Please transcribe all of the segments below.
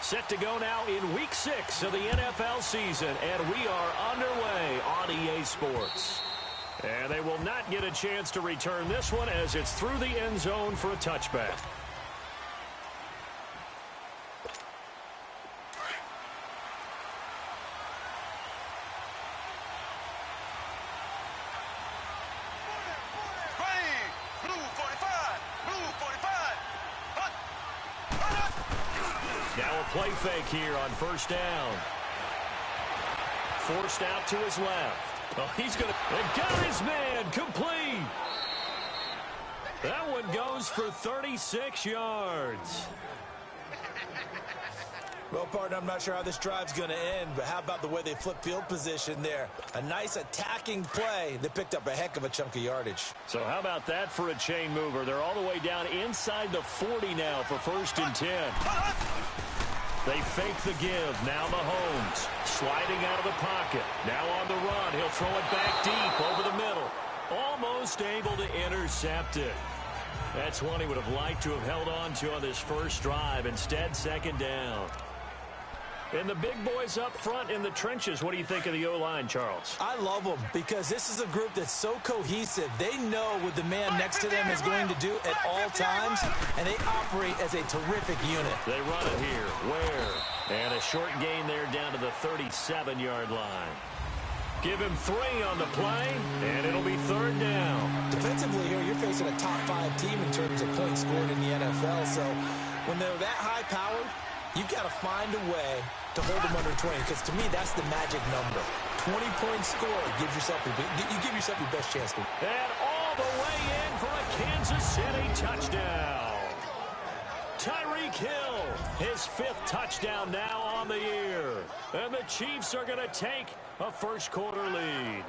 Set to go now in Week 6 of the NFL season, and we are underway on EA Sports. And they will not get a chance to return this one as it's through the end zone for a touchback. Now a play fake here on first down. Forced out to his left. Oh, he's going to got his man complete. That one goes for 36 yards. Well, partner, I'm not sure how this drive's going to end, but how about the way they flip field position there? A nice attacking play. They picked up a heck of a chunk of yardage. So how about that for a chain mover? They're all the way down inside the 40 now for 1st and 10. They fake the give. Now Mahomes sliding out of the pocket. Now on the run. He'll throw it back deep over the middle. Almost able to intercept it. That's one he would have liked to have held on to on this first drive. Instead, 2nd down. And the big boys up front in the trenches. What do you think of the O-line, Charles? I love them because this is a group that's so cohesive. They know what the man next to them is going to do at all times, and they operate as a terrific unit. They run it here. Ware. And a short gain there down to the 37-yard line. Give him 3 on the play, and it'll be 3rd down. Defensively here, you're facing a top-5 team in terms of points scored in the NFL, so when they're that high-powered, you've got to find a way to hold them under 20, because to me, that's the magic number. 20 points scored gives yourself you give yourself your best chance to win. And all the way in for a Kansas City touchdown. Tyreek Hill, his 5th touchdown now on the year. And the Chiefs are going to take a first-quarter lead.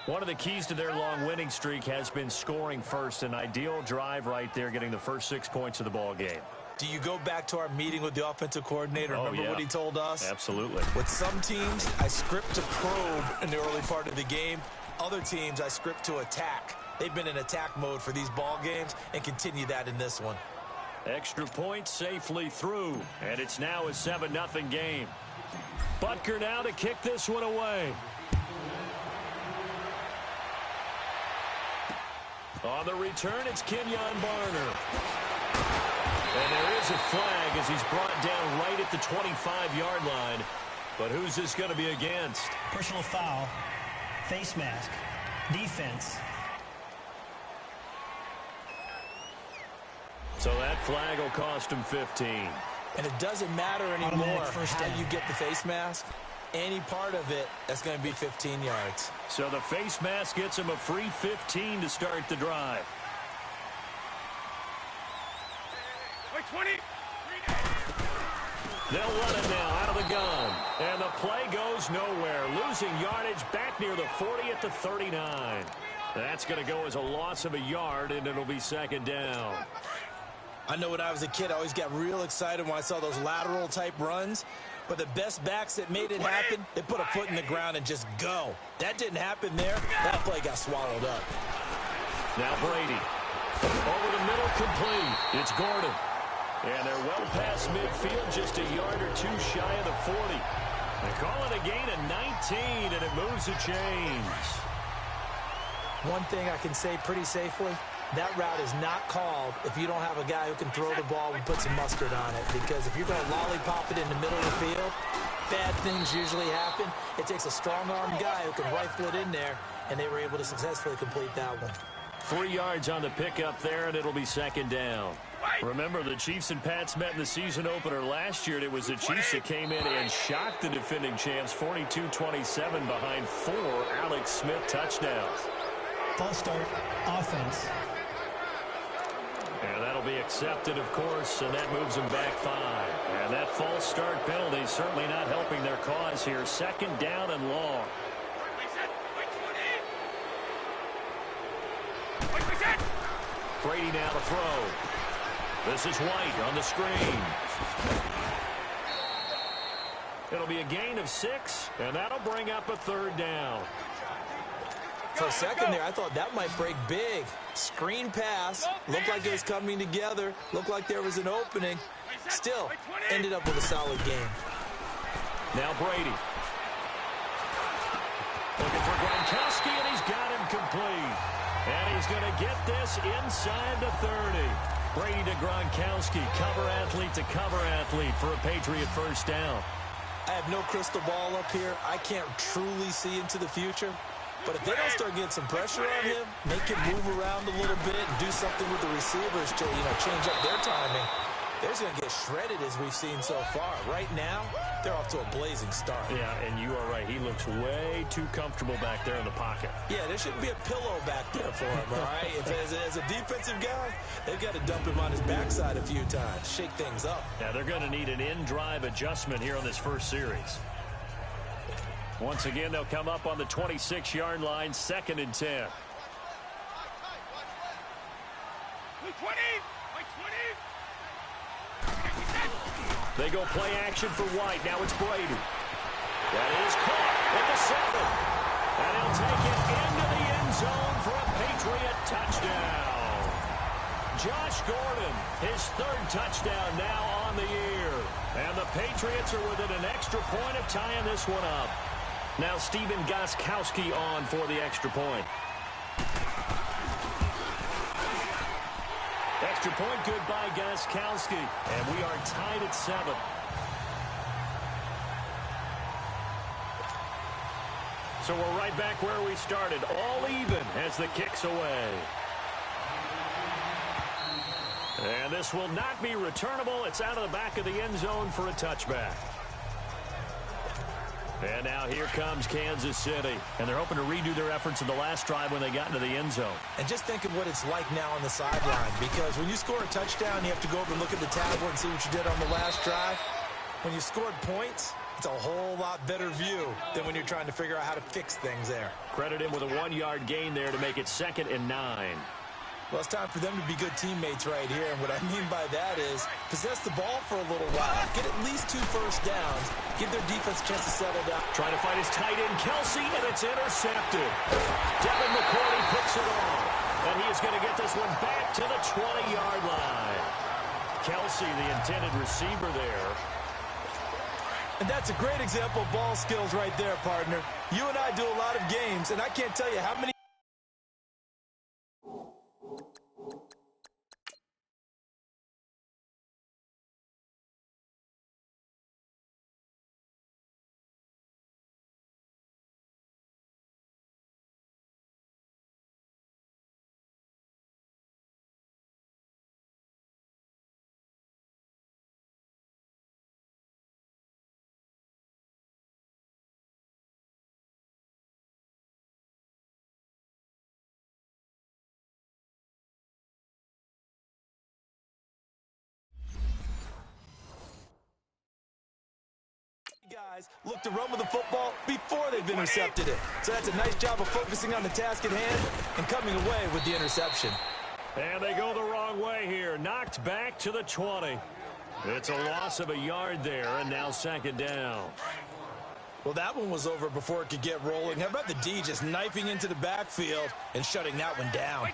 One of the keys to their long winning streak has been scoring first. An ideal drive right there, getting the first 6 points of the ball game. Do you go back to our meeting with the offensive coordinator? Remember what he told us? Absolutely. With some teams, I script to probe in the early part of the game. Other teams, I script to attack. They've been in attack mode for these ball games and continue that in this one. Extra point safely through, and it's now a 7-0 game. Butker now to kick this one away. On the return, it's Kenyon Barner. And there is a flag as he's brought down right at the 25-yard line. But who's this going to be against? Personal foul, face mask, defense. So that flag will cost him 15. And it doesn't matter anymore how you get the face mask. Any part of it, that's going to be 15 yards. So the face mask gets him a free 15 to start the drive. 20. They'll run it now out of the gun. And the play goes nowhere. Losing yardage back near the 40 at the 39. That's going to go as a loss of a yard, and it'll be 2nd down. I know when I was a kid, I always got real excited when I saw those lateral-type runs. But the best backs that made it happen, they put a foot in the ground and just go. That didn't happen there. That play got swallowed up. Now Brady. Over the middle, complete. It's Gordon. And they're well past midfield, just a yard or 2 shy of the 40. They call it a gain of 19, and it moves the chains. One thing I can say pretty safely, that route is not called if you don't have a guy who can throw the ball and put some mustard on it. Because if you're going to lollipop it in the middle of the field, bad things usually happen. It takes a strong-armed guy who can rifle it in there, and they were able to successfully complete that one. 3 yards on the pickup there, and it'll be 2nd down. Remember, the Chiefs and Pats met in the season opener last year, and it was the Chiefs that came in and shocked the defending champs 42-27 behind 4 Alex Smith touchdowns. False start, offense. And that'll be accepted, of course, and that moves them back 5. And that false start penalty certainly not helping their cause here. 2nd down and long. Brady now to throw. This is White on the screen. It'll be a gain of 6, and that'll bring up a 3rd down. For a second there, I thought that might break big. Screen pass. Looked like it was coming together. Looked like there was an opening. Still, ended up with a solid game. Now Brady. Looking for Gronkowski, and he's got him complete. And he's going to get this inside the 30. Brady to Gronkowski, cover athlete to cover athlete for a Patriot first down. I have no crystal ball up here. I can't truly see into the future. But if they don't start getting some pressure on him, make him move around a little bit and do something with the receivers to, change up their timing, they're going to get shredded as we've seen so far. Right now, they're off to a blazing start. Yeah, and you are right. He looks way too comfortable back there in the pocket. Yeah, there shouldn't be a pillow back there for him, all right? As a defensive guy, they've got to dump him on his backside a few times, shake things up. Yeah, they're going to need an in-drive adjustment here on this first series. Once again, they'll come up on the 26-yard line, 2nd and 10. They go play action for White. Now it's Brady. That is caught at the 7. And he'll take it into the end zone for a Patriot touchdown. Josh Gordon, his 3rd touchdown now on the year. And the Patriots are within an extra point of tying this one up. Now Stephen Gostkowski on for the extra point. Extra point good by Gostkowski. And we are tied at 7. So we're right back where we started. All even as the kick's away. And this will not be returnable. It's out of the back of the end zone for a touchback. And now here comes Kansas City. And they're hoping to redo their efforts in the last drive when they got into the end zone. And just think of what it's like now on the sideline. Because when you score a touchdown, you have to go over and look at the tablet and see what you did on the last drive. When you scored points, it's a whole lot better view than when you're trying to figure out how to fix things there. Credit him with a 1-yard gain there to make it 2nd and 9. Well, it's time for them to be good teammates right here. And what I mean by that is possess the ball for a little while. Get at least 2 first downs. Give their defense a chance to settle down. Trying to find his tight end, Kelsey, and it's intercepted. Devin McCourty picks it off. And he is going to get this one back to the 20-yard line. Kelsey, the intended receiver there. And that's a great example of ball skills right there, partner. You and I do a lot of games, and I can't tell you how many guys look to run with the football before they've intercepted it. So that's a nice job of focusing on the task at hand and coming away with the interception. And they go the wrong way here. Knocked back to the 20. It's a loss of a yard there, and now 2nd down. Well, that one was over before it could get rolling. How about the D just knifing into the backfield and shutting that one down?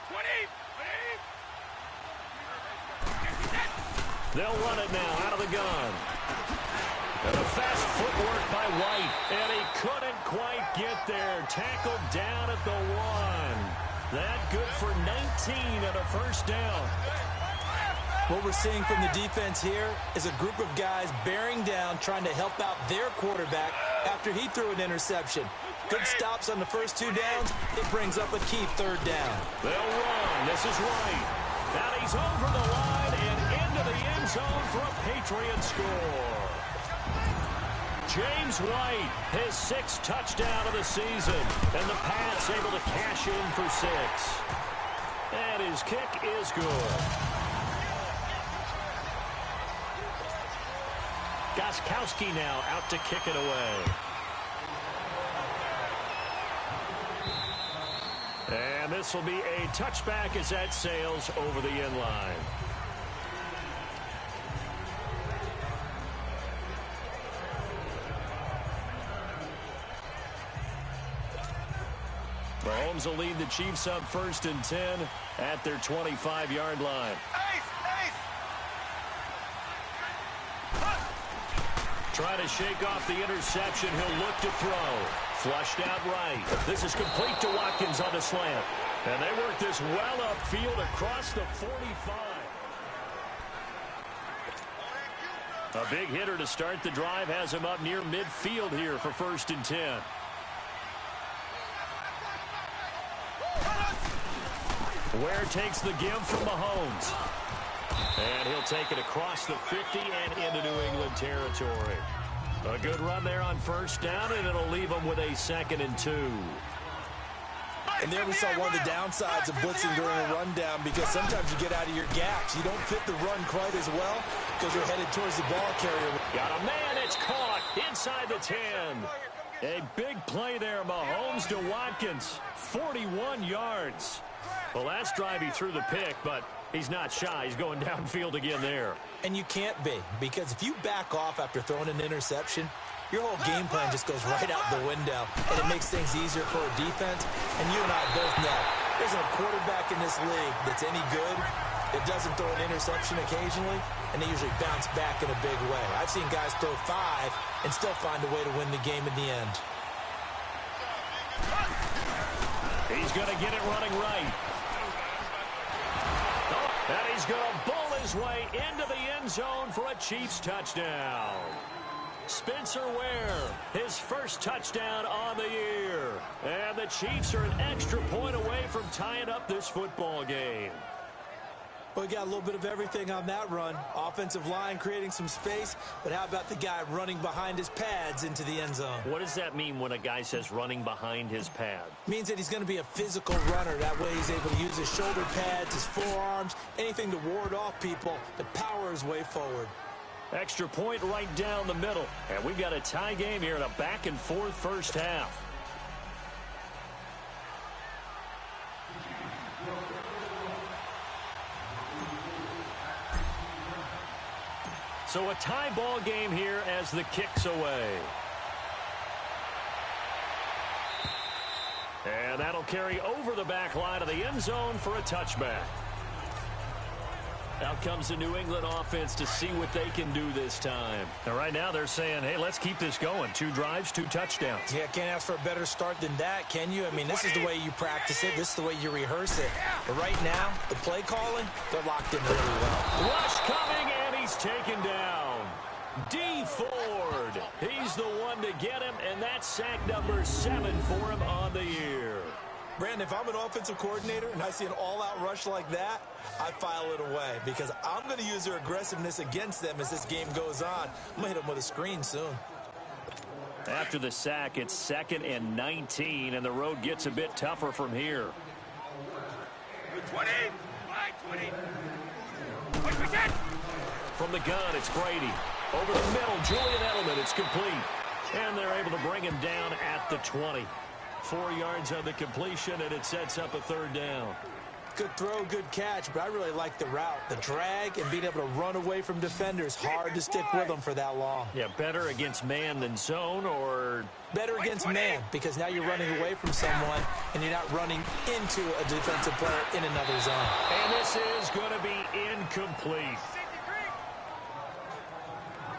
They'll run it now out of the gun. And a fast footwork by White. And he couldn't quite get there. Tackled down at the 1. That good for 19 and a first down. What we're seeing from the defense here is a group of guys bearing down, trying to help out their quarterback after he threw an interception. Good stops on the first 2 downs. It brings up a key 3rd down. They'll run. This is White. And he's over the line and into the end zone for a Patriot score. James White, his 6th touchdown of the season. And the Pats able to cash in for 6. And his kick is good. Gostkowski now out to kick it away. And this will be a touchback as that sails over the end line. The Mahomes will lead the Chiefs up 1st and 10 at their 25-yard line. Trying to shake off the interception. He'll look to throw. Flushed out right. This is complete to Watkins on the slant. And they work this well upfield across the 45. A big hitter to start the drive has him up near midfield here for 1st and 10. Ware takes the give from Mahomes. And he'll take it across the 50 and into New England territory. A good run there on 1st down, and it'll leave them with a 2nd and 2. And there we saw one of the downsides of blitzing during a rundown, because sometimes you get out of your gaps. You don't fit the run quite as well because you're headed towards the ball carrier. Got a man. It's caught inside the 10. A big play there. Mahomes to Watkins. 41 yards. Well, last drive he threw the pick, but he's not shy. He's going downfield again there. And you can't be, because if you back off after throwing an interception, your whole game plan just goes right out the window, and it makes things easier for a defense. And you and I both know there's a quarterback in this league that's any good that doesn't throw an interception occasionally, and they usually bounce back in a big way. I've seen guys throw 5 and still find a way to win the game in the end. He's going to get it running right. And he's going to bull his way into the end zone for a Chiefs touchdown. Spencer Ware, his first touchdown on the year. And the Chiefs are an extra point away from tying up this football game. Well, we got a little bit of everything on that run. Offensive line creating some space, but how about the guy running behind his pads into the end zone? What does that mean when a guy says running behind his pad? Means that he's going to be a physical runner. That way he's able to use his shoulder pads, his forearms, anything to ward off people to power his way forward. Extra point right down the middle. And we've got a tie game here in a back-and-forth first half. So a tie ball game here as the kick's away. And that'll carry over the back line of the end zone for a touchback. Out comes the New England offense to see what they can do this time. And right now they're saying, hey, let's keep this going. 2 drives, 2 touchdowns. Yeah, can't ask for a better start than that, can you? I mean, this is the way you practice it. This is the way you rehearse it. But right now, the play calling, they're locked in really well. Rush coming, and he's taken down. D. Ford. He's the one to get him, and that's sack number 7 for him on the year. Brandon, if I'm an offensive coordinator and I see an all-out rush like that, I file it away because I'm going to use their aggressiveness against them as this game goes on. I'm going to hit them with a screen soon. After the sack, it's 2nd and 19, and the road gets a bit tougher from here. 20. 20. From the gun, it's Brady. Over the middle, Julian Edelman. It's complete. And they're able to bring him down at the 20. 4 yards on the completion, and it sets up a 3rd down. Good throw, good catch, but I really like the route. The drag and being able to run away from defenders. Hard to stick with them for that long. Yeah, better against man than zone, or... Better against man, because now you're running away from someone, and you're not running into a defensive player in another zone. And this is going to be incomplete.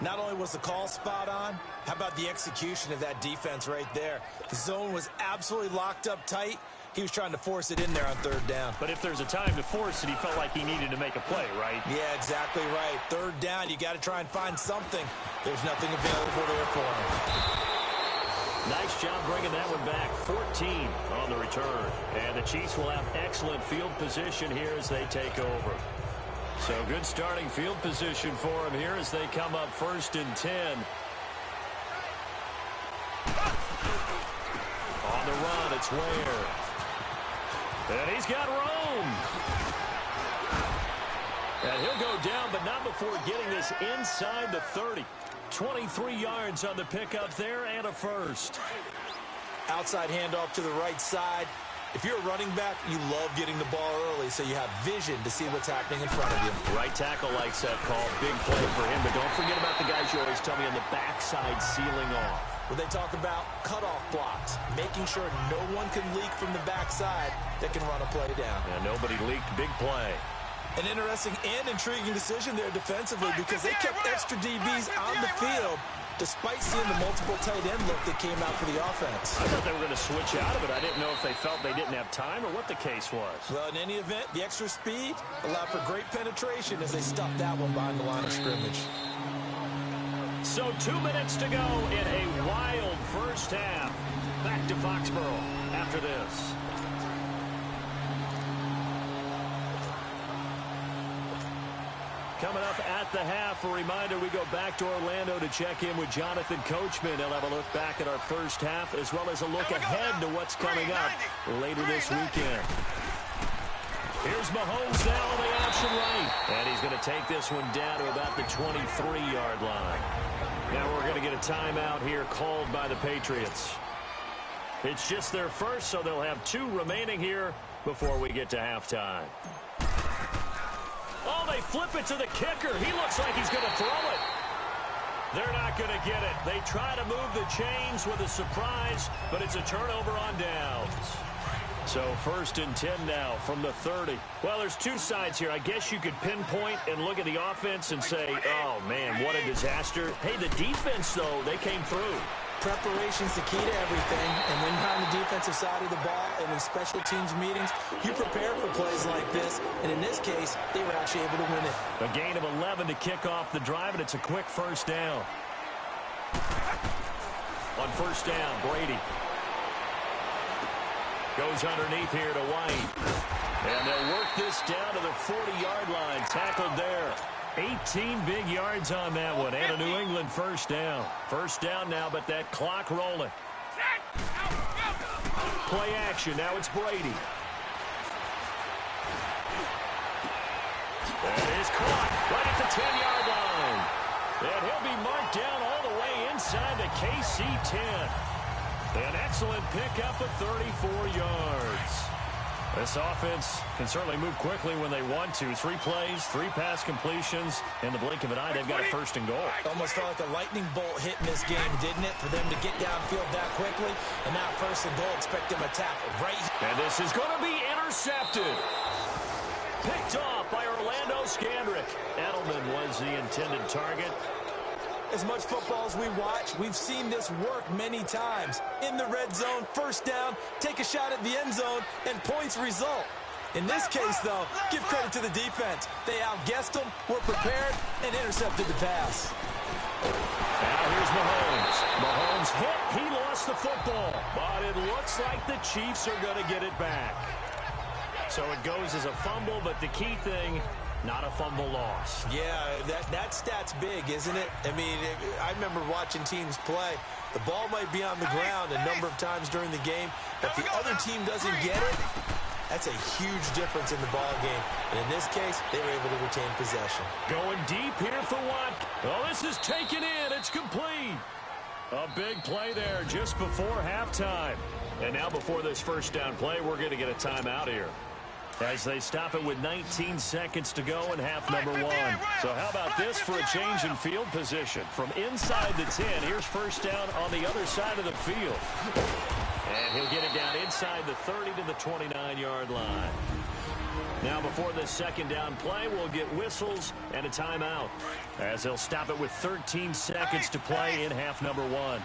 Not only was the call spot on, how about the execution of that defense right there? The zone was absolutely locked up tight. He was trying to force it in there on 3rd down. But if there's a time to force it, he felt like he needed to make a play, right? Yeah, exactly right. 3rd down, you got to try and find something. There's nothing available there for him. Nice job bringing that one back. 14 on the return. And the Chiefs will have excellent field position here as they take over. So good starting field position for him here as they come up 1st and 10. On the run, it's Ware. And he's got Rome. And he'll go down, but not before getting this inside the 30. 23 yards on the pickup there and a first. Outside handoff to the right side. If you're a running back, you love getting the ball early so you have vision to see what's happening in front of you. Right tackle likes that call. Big play for him. But don't forget about the guys you always tell me on the backside sealing off. where they talk about cutoff blocks, making sure no one can leak from the backside that can run a play down. And nobody leaked. Big play. An interesting and intriguing decision there defensively because they kept extra DBs on the field despite seeing the multiple tight end look that came out for the offense. I thought they were going to switch out of it. I didn't know if they felt they didn't have time or what the case was. Well, in any event, the extra speed allowed for great penetration as they stuffed that one behind the line of scrimmage. So 2 minutes to go in a wild first half. Back to Foxborough after this. Coming up at the half, a reminder, we go back to Orlando to check in with Jonathan Coachman. He'll have a look back at our first half as well as a look ahead to what's coming up later this weekend. Here's Mahomes now on the option right. And he's going to take this one down to about the 23-yard line. Now we're going to get a timeout here called by the Patriots. It's just their first, so they'll have 2 remaining here before we get to halftime. Oh, they flip it to the kicker. He looks like he's going to throw it. They're not going to get it. They try to move the chains with a surprise, but it's a turnover on downs. So 1st and 10 now from the 30. Well, there's 2 sides here. I guess you could pinpoint and look at the offense and say, oh, man, what a disaster. Hey, the defense, though, they came through. Preparation's the key to everything, and when you're on the defensive side of the ball and in special teams meetings, you prepare for plays like this, and in this case, they were actually able to win it. A gain of 11 to kick off the drive, and it's a quick first down. On first down, Brady goes underneath here to White, and they'll work this down to the 40-yard line, tackled there. 18 big yards on that one, and a New England first down. First down now, but that clock rolling. Play action, now it's Brady. That is caught right at the 10-yard line. And he'll be marked down all the way inside the KC 10. An excellent pickup of 34 yards. This offense can certainly move quickly when they want to. 3 plays, 3 pass completions. In the blink of an eye, they've got a first and goal. Almost felt like a lightning bolt hit in this game, didn't it? For them to get downfield that quickly. And now first and goal, expect them to tackle right here. And this is going to be intercepted. Picked off by Orlando Scandrick. Edelman was the intended target. As much football as we watch, we've seen this work many times. In the red zone, first down, take a shot at the end zone, and points result. In this case, though, give credit to the defense. They outguessed them, were prepared, and intercepted the pass. Now here's Mahomes. Mahomes hit. He lost the football. But it looks like the Chiefs are going to get it back. So it goes as a fumble, but the key thing, not a fumble loss. Yeah, that stat's big, isn't it? I mean, I remember watching teams play. The ball might be on the ground a number of times during the game, but the other team doesn't get it. That's a huge difference in the ball game. And in this case, they were able to retain possession. Going deep here for Watt. Oh, this is taken in. It's complete. A big play there just before halftime. And now before this first down play, we're going to get a timeout here, as they stop it with 19 seconds to go in half number 1. So how about this for a change in field position? From inside the 10, here's first down on the other side of the field. And he'll get it down inside the 30 to the 29-yard line. Now before this second down play, we'll get whistles and a timeout, as they'll stop it with 13 seconds to play in half number 1.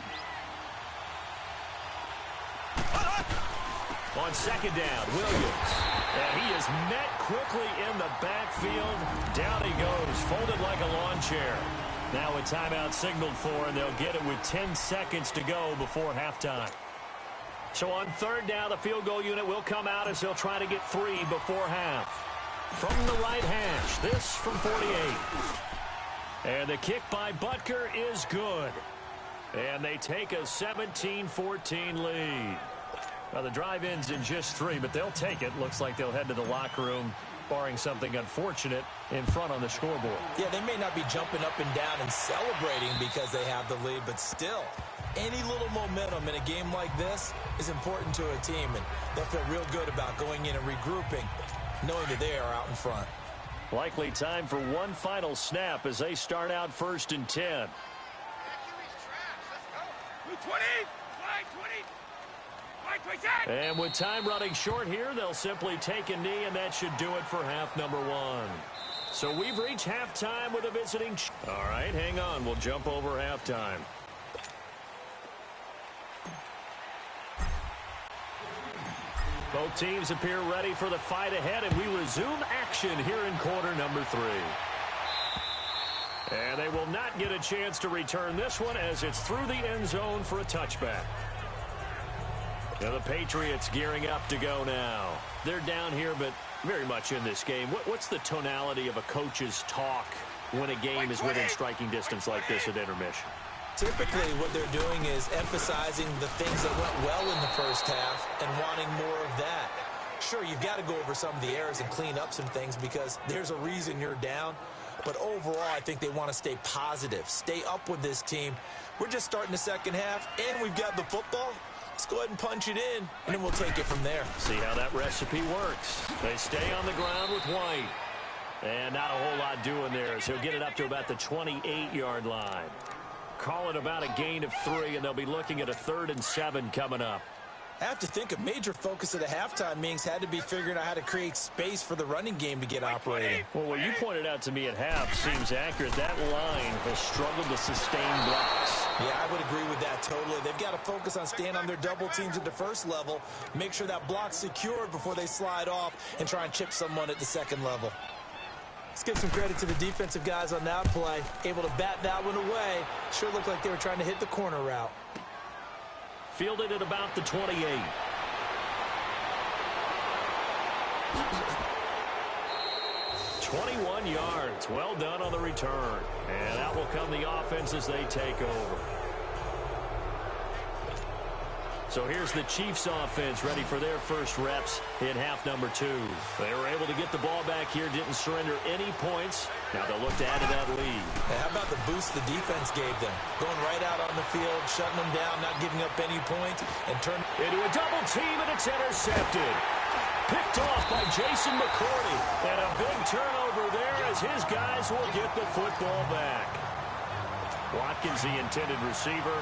On second down, Williams. And he is met quickly in the backfield. Down he goes, folded like a lawn chair. Now a timeout signaled for, and they'll get it with 10 seconds to go before halftime. So on third down, the field goal unit will come out as they'll try to get 3 before half. From the right hash, this from 48. And the kick by Butker is good. And they take a 17-14 lead. Well, the drive ends in just 3, but they'll take it. Looks like they'll head to the locker room, barring something unfortunate, in front on the scoreboard. Yeah, they may not be jumping up and down and celebrating because they have the lead, but still, any little momentum in a game like this is important to a team, and they'll feel real good about going in and regrouping, knowing that they are out in front. Likely time for one final snap as they start out 1st and 10. 20. Wide 20. Wide 26. And with time running short here, they'll simply take a knee, and that should do it for half number one. So we've reached halftime with a visiting. All right, hang on. We'll jump over halftime. Both teams appear ready for the fight ahead, and we resume action here in quarter number 3. And they will not get a chance to return this one as it's through the end zone for a touchback. Now the Patriots gearing up to go now. They're down here, but very much in this game. What's the tonality of a coach's talk when a game is within striking distance like this at intermission? Typically, what they're doing is emphasizing the things that went well in the first half and wanting more of that. Sure, you've got to go over some of the errors and clean up some things because there's a reason you're down. But overall, I think they want to stay positive, stay up with this team. We're just starting the second half, and we've got the football. Let's go ahead and punch it in, and then we'll take it from there. See how that recipe works. They stay on the ground with White. And not a whole lot doing there as he'll get it up to about the 28-yard line. Call it about a gain of 3, and they'll be looking at a 3rd and 7 coming up. I have to think a major focus of the halftime meetings had to be figuring out how to create space for the running game to get operating. Well, what you pointed out to me at half seems accurate. That line has struggled to sustain blocks. Yeah, I would agree with that totally. They've got to focus on staying on their double teams at the first level, make sure that block's secured before they slide off and try and chip someone at the second level. Let's give some credit to the defensive guys on that play. Able to bat that one away. Sure looked like they were trying to hit the corner route. Fielded at about the 28. "21 yards. Well done on the return. And that will come the offense as they take over. So here's the Chiefs offense ready for their first reps in half number 2. They were able to get the ball back here, didn't surrender any points. Now they'll look to add to that lead. Hey, how about the boost the defense gave them? Going right out on the field, shutting them down, not giving up any points, and turn into a double team, and it's intercepted. Picked off by Jason McCourty. And a big turnover there as his guys will get the football back. Watkins, the intended receiver.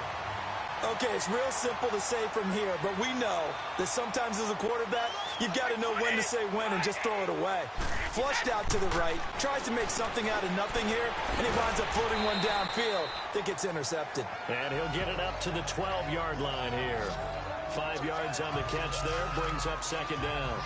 Okay, it's real simple to say from here, but we know that sometimes as a quarterback, you've got to know when to say when and just throw it away. Flushed out to the right, tries to make something out of nothing here, and he winds up floating one downfield that gets intercepted. And he'll get it up to the 12-yard line here. 5 yards on the catch there, brings up second down.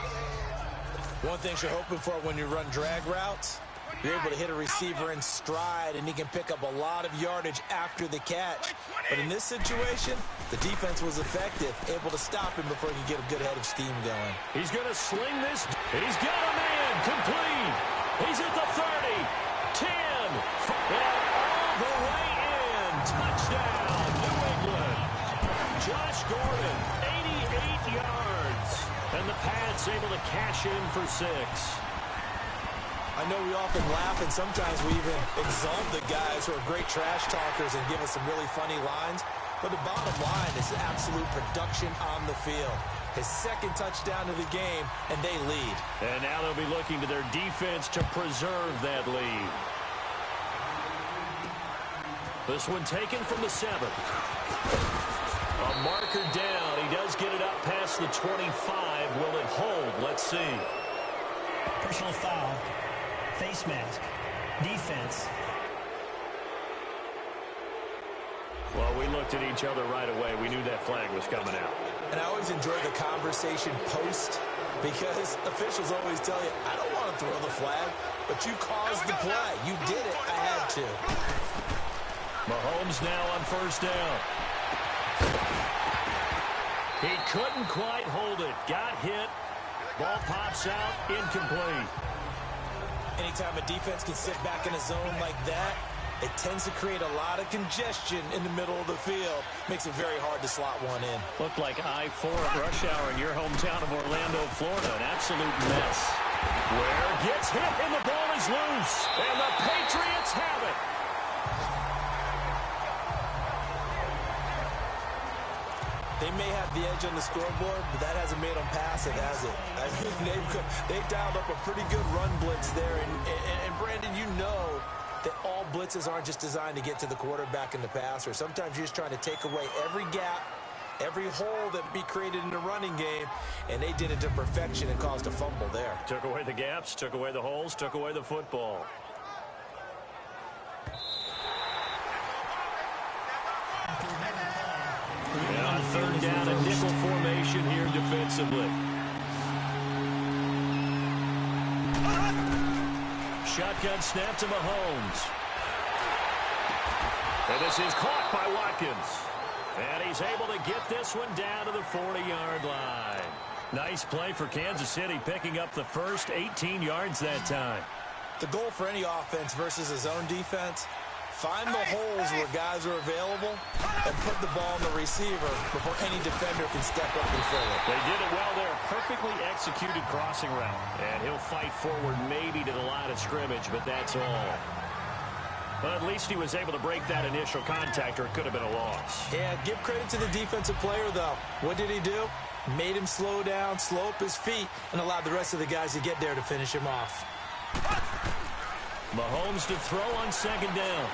One thing you're hoping for when you run drag routes, you're able to hit a receiver in stride, and he can pick up a lot of yardage after the catch. But in this situation, the defense was effective, able to stop him before he could get a good head of steam going. He's going to sling this, and he's got a man complete. He's at the 30, 10, and all the way in. Touchdown, New England. Josh Gordon, 88 yards. And the Pats able to cash in for 6. I know we often laugh, and sometimes we even exalt the guys who are great trash talkers and give us some really funny lines. But the bottom line is absolute production on the field. His second touchdown of the game, and they lead. And now they'll be looking to their defense to preserve that lead. This one taken from the 7. A marker down. He does get it up past the 25. Will it hold? Let's see. Personal foul. Face mask. Defense. Well, we looked at each other right away. We knew that flag was coming out. And I always enjoy the conversation post because officials always tell you, I don't want to throw the flag, but you caused the play. You did it. I had to. Mahomes now on first down. He couldn't quite hold it. Got hit. Ball pops out. Incomplete. Anytime a defense can sit back in a zone like that, it tends to create a lot of congestion in the middle of the field. Makes it very hard to slot one in. Looked like I-4 at rush hour in your hometown of Orlando, Florida. An absolute mess. Ware gets hit and the ball is loose. And the Patriots have it. They may have the edge on the scoreboard, but that hasn't made them pass it, has it? I mean, they've dialed up a pretty good run blitz there. And Brandon, you know that all blitzes aren't just designed to get to the quarterback and the passer. Sometimes you're just trying to take away every gap, every hole that be created in the running game, and they did it to perfection and caused a fumble there. Took away the gaps, took away the holes, took away the football. And on third down, a nickel formation here defensively. Shotgun snap to Mahomes. And this is caught by Watkins. And he's able to get this one down to the 40-yard line. Nice play for Kansas City, picking up the first 18 yards that time. The goal for any offense versus a zone defense, find the holes where guys are available and put the ball on the receiver before any defender can step up and fill it. They did it well there. Perfectly executed crossing route. And he'll fight forward maybe to the line of scrimmage, but that's all. But at least he was able to break that initial contact, or it could have been a loss. Yeah, give credit to the defensive player, though. What did he do? Made him slow down, slow up his feet, and allowed the rest of the guys to get there to finish him off. Mahomes to throw on second down.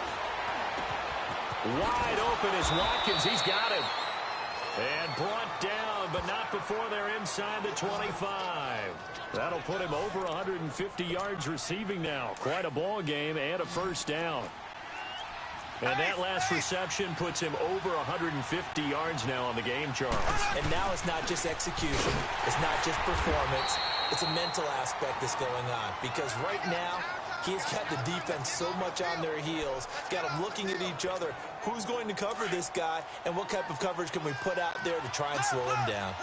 Wide open is Watkins. He's got him. And brought down, but not before they're inside the 25. That'll put him over 150 yards receiving now. Quite a ball game and a first down. And that last reception puts him over 150 yards now on the game, Charles. And now it's not just execution. It's not just performance. It's a mental aspect that's going on. Because right now, he's got the defense so much on their heels. Got them looking at each other. Who's going to cover this guy? And what type of coverage can we put out there to try and slow him down?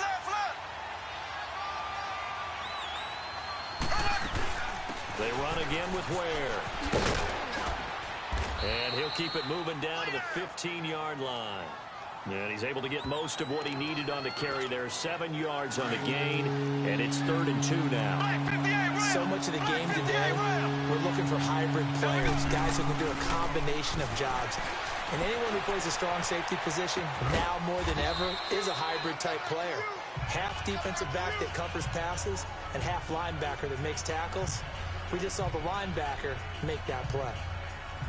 They run again with Ware. And he'll keep it moving down to the 15-yard line. And he's able to get most of what he needed on the carry there. 7 yards on the gain, and it's 3rd and 2 now. So much of the game today, we're looking for hybrid players, guys who can do a combination of jobs. And anyone who plays a strong safety position, now more than ever, is a hybrid-type player. Half defensive back that covers passes and half linebacker that makes tackles. We just saw the linebacker make that play.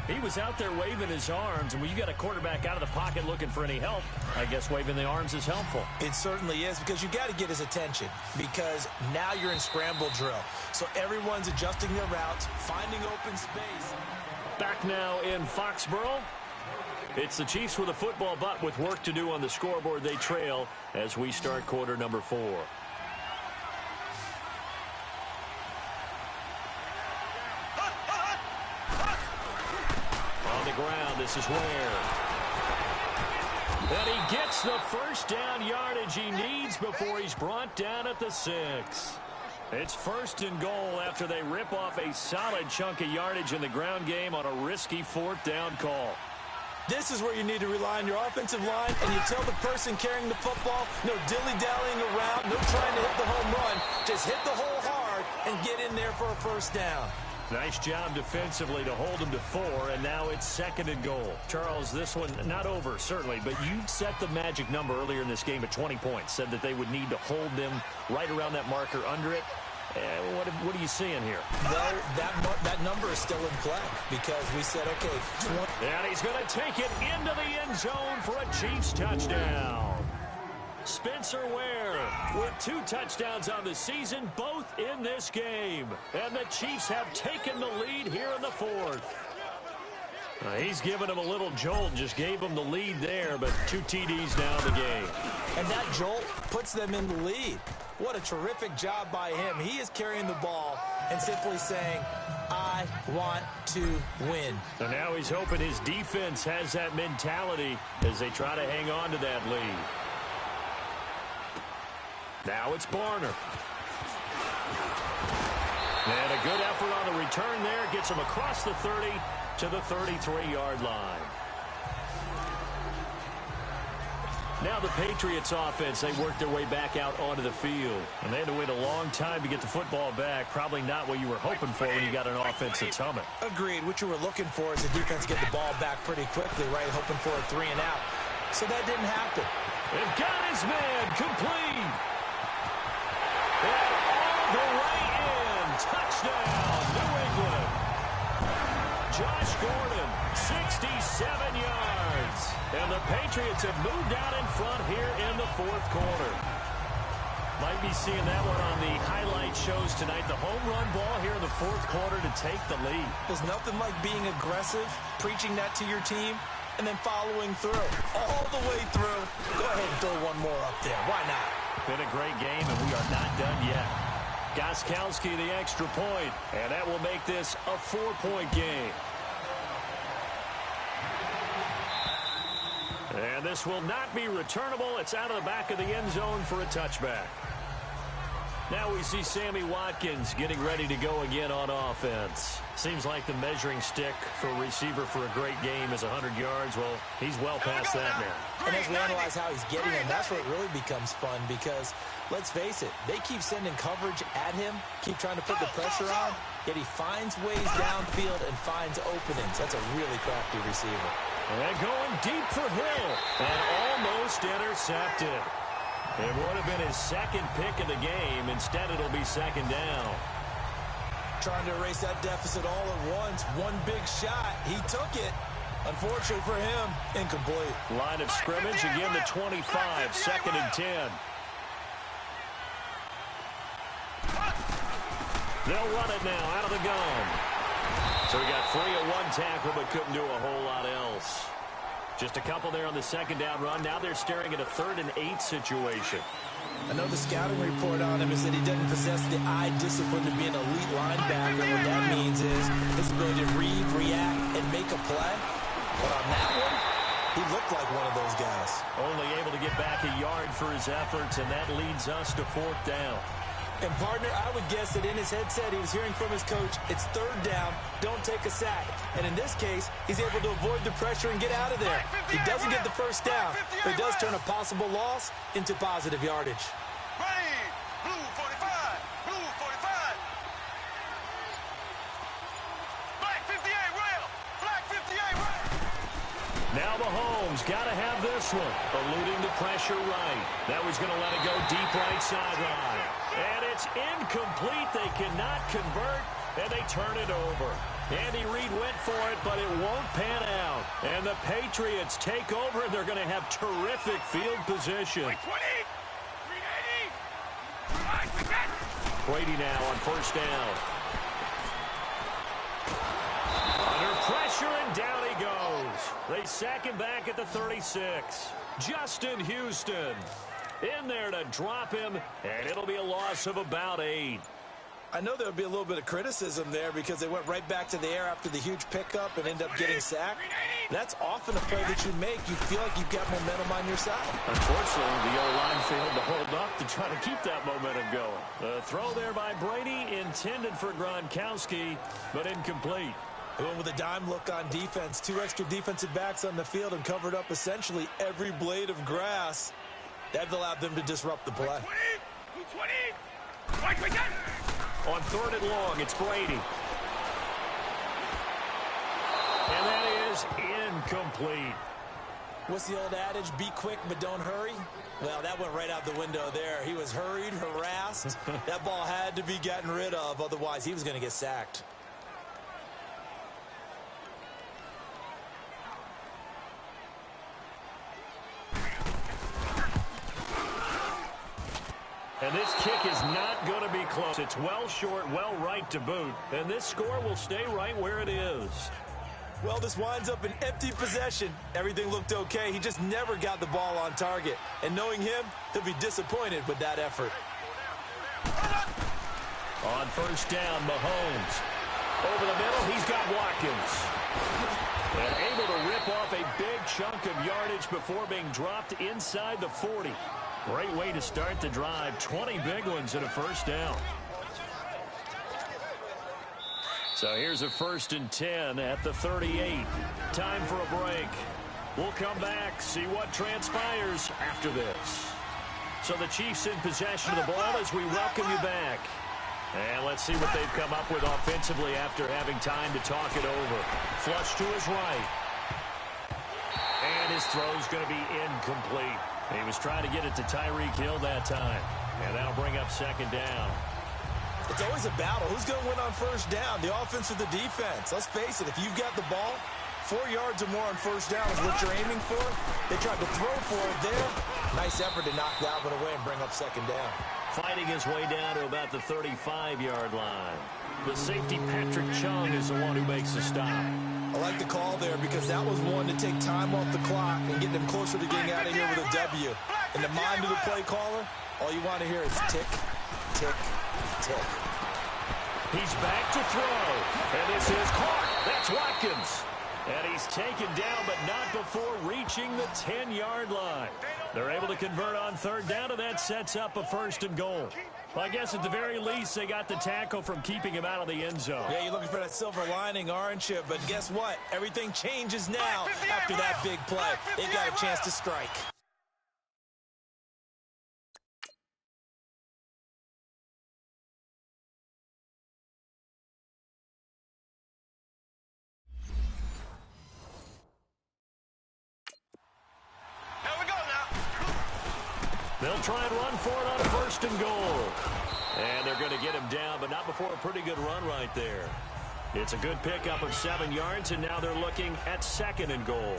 He was out there waving his arms, and when you got a quarterback out of the pocket looking for any help, I guess waving the arms is helpful. It certainly is, because you got to get his attention, because now you're in scramble drill. So everyone's adjusting their routes, finding open space. Back now in Foxborough. It's the Chiefs with a football, but with work to do on the scoreboard, they trail as we start quarter number 4. Ground. This is Ware. And he gets the first down yardage he needs before he's brought down at the 6. It's 1st and goal after they rip off a solid chunk of yardage in the ground game on a risky 4th down call. This is where you need to rely on your offensive line, and you tell the person carrying the football, no dilly-dallying around, no trying to hit the home run. Just hit the hole hard and get in there for a first down. Nice job defensively to hold them to 4, and now it's 2nd and goal. Charles, this one not over, certainly, but you set the magic number earlier in this game at 20 points, said that they would need to hold them right around that marker under it. What are you seeing here? Well, that number is still in play because we said, okay, 20. And he's going to take it into the end zone for a Chiefs touchdown. Spencer Ware with 2 touchdowns on the season, both in this game. And the Chiefs have taken the lead here in the 4th. He's given him a little jolt, just gave him the lead there, but 2 TDs now in the game. And that jolt puts them in the lead. What a terrific job by him. He is carrying the ball and simply saying, I want to win. So now he's hoping his defense has that mentality as they try to hang on to that lead. Now it's Barner. And a good effort on the return there. Gets him across the 30 to the 33-yard line. Now the Patriots offense, they worked their way back out onto the field. And they had to wait a long time to get the football back. Probably not what you were hoping for when you got an offense that's humming. Agreed. What you were looking for is the defense get the ball back pretty quickly, right? Hoping for a 3 and out. So that didn't happen. They've got his man complete. And all the way in. Touchdown, New England. Josh Gordon, 67 yards. And the Patriots have moved out in front here in the fourth quarter. Might be seeing that one on the highlight shows tonight. The home run ball here in the fourth quarter to take the lead. There's nothing like being aggressive, preaching that to your team, and then following through. All the way through. Go ahead and throw one more up there. Why not? Been a great game, and we are not done yet. Gostkowski the extra point, and that will make this a 4-point game. And this will not be returnable. It's out of the back of the end zone for a touchback. Now we see Sammy Watkins getting ready to go again on offense. Seems like the measuring stick for a receiver for a great game is 100 yards. Well, he's well past that now. And as we analyze how he's getting them, that's where it really becomes fun because, let's face it, they keep sending coverage at him, keep trying to put the pressure on, yet he finds ways downfield and finds openings. That's a really crafty receiver. And going deep for Hill. And almost intercepted. It would have been his second pick of the game. Instead, it'll be second down. Trying to erase that deficit all at once. One big shot. He took it. Unfortunately for him, incomplete. Line of scrimmage, again the 25, second and 10. They'll run it now out of the gun. So he got free of one tackle, but couldn't do a whole lot else. Just a couple there on the second down run. Now they're staring at a 3rd and 8 situation. I know the scouting report on him is that he doesn't possess the eye discipline to be an elite linebacker. What that means is his ability to read, react, and make a play. But on that one, he looked like one of those guys. Only able to get back a yard for his efforts, and that leads us to 4th down. And, partner, I would guess that in his headset he was hearing from his coach, it's 3rd down, don't take a sack. And in this case, he's able to avoid the pressure and get out of there. He doesn't get the first down, but it does turn a possible loss into positive yardage. Blue 45, blue 45. Black 58 rail, black 58 rail. Now Mahomes got to have this one. Eluding the pressure right. That was going to let it go deep right sideline. And it's incomplete. They cannot convert, and they turn it over. Andy Reid went for it, but it won't pan out. And the Patriots take over, and they're going to have terrific field position. 20, 380. Brady now on first down. Under pressure, and down he goes. They sack him back at the 36. Justin Houston in there to drop him, and it'll be a loss of about 8. I know there'll be a little bit of criticism there because they went right back to the air after the huge pickup and ended up getting sacked. That's often a play that you make. You feel like you've got momentum on your side. Unfortunately, the O-line failed to hold up to try to keep that momentum going. The throw there by Brady intended for Gronkowski, but incomplete. They went with a dime look on defense. 2 extra defensive backs on the field and covered up essentially every blade of grass. That allowed them to disrupt the play. 20, 20. On 3rd and long, it's Brady. And that is incomplete. What's the old adage? Be quick, but don't hurry. Well, that went right out the window there. He was hurried, harassed. That ball had to be gotten rid of. Otherwise, he was going to get sacked. And this kick is not going to be close. It's well short, well right to boot. And this score will stay right where it is. Well, this winds up an empty possession. Everything looked okay. He just never got the ball on target. And knowing him, he'll be disappointed with that effort. On first down, Mahomes. Over the middle, he's got Watkins. And able to rip off a big chunk of yardage before being dropped inside the 40. Great way to start the drive. 20 big ones and a first down. So here's a 1st and 10 at the 38. Time for a break. We'll come back, see what transpires after this. So the Chiefs in possession of the ball as we welcome you back. And let's see what they've come up with offensively after having time to talk it over. Flush to his right. And his throw's going to be incomplete. He was trying to get it to Tyreek Hill that time. And that'll bring up second down. It's always a battle. Who's going to win on first down, the offense or the defense? Let's face it, if you've got the ball, 4 yards or more on first down is what you're aiming for. They tried to throw for it there. Nice effort to knock that one away and bring up second down. Fighting his way down to about the 35-yard line. The safety, Patrick Chung, is the one who makes the stop. I like the call there because that was one to take time off the clock and get them closer to getting out of here with a W. In the mind of the play caller, all you want to hear is tick, tick, tick. He's back to throw, and this is caught. That's Watkins. And he's taken down, but not before reaching the 10-yard line. They're able to convert on third down, and that sets up a first and goal. Well, I guess at the very least, they got the tackle from keeping him out of the end zone. Yeah, you're looking for that silver lining, aren't you? But guess what? Everything changes now after that big play. They got a chance to strike. They'll try and run for it on first and goal. And they're going to get him down, but not before a pretty good run right there. It's a good pickup of 7 yards, and now they're looking at second and goal.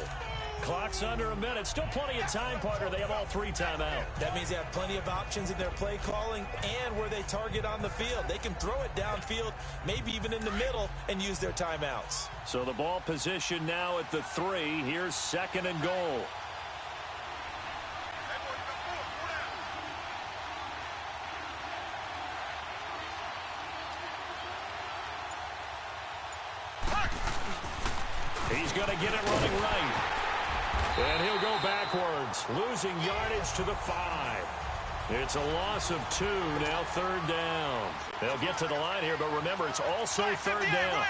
Clock's under a minute. Still plenty of time, partner. They have all 3 timeouts. That means they have plenty of options in their play calling and where they target on the field. They can throw it downfield, maybe even in the middle, and use their timeouts. So the ball position now at the 3. Here's second and goal. He's going to get it running right. And he'll go backwards, losing yardage to the 5. It's a loss of 2, now third down. They'll get to the line here, but remember, it's also third down.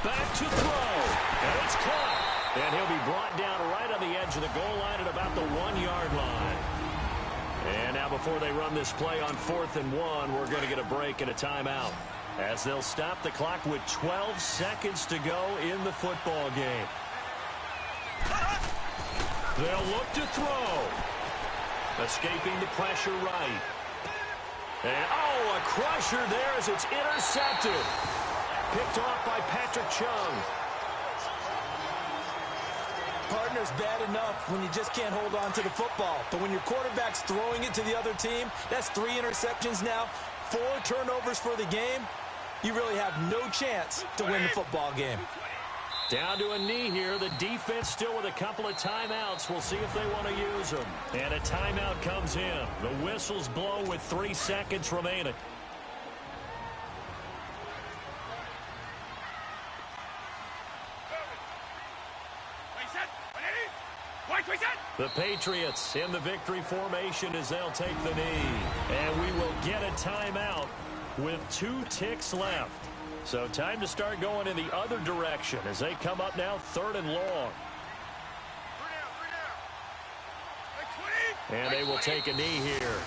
Back to throw, and it's caught. And he'll be brought down right on the edge of the goal line at about the 1-yard line. And now before they run this play on 4th and 1, we're going to get a break and a timeout, as they'll stop the clock with 12 seconds to go in the football game. They'll look to throw. Escaping the pressure right. And, oh, a crusher there as it's intercepted. Picked off by Patrick Chung. Partner's bad enough when you just can't hold on to the football. But when your quarterback's throwing it to the other team, that's 3 interceptions now, 4 turnovers for the game. You really have no chance to win the football game. Down to a knee here. The defense still with a couple of timeouts. We'll see if they want to use them. And a timeout comes in. The whistles blow with 3 seconds remaining. The Patriots in the victory formation as they'll take the knee. And we will get a timeout with 2 ticks left. So time to start going in the other direction as they come up now 3rd and long. And they will take a knee here.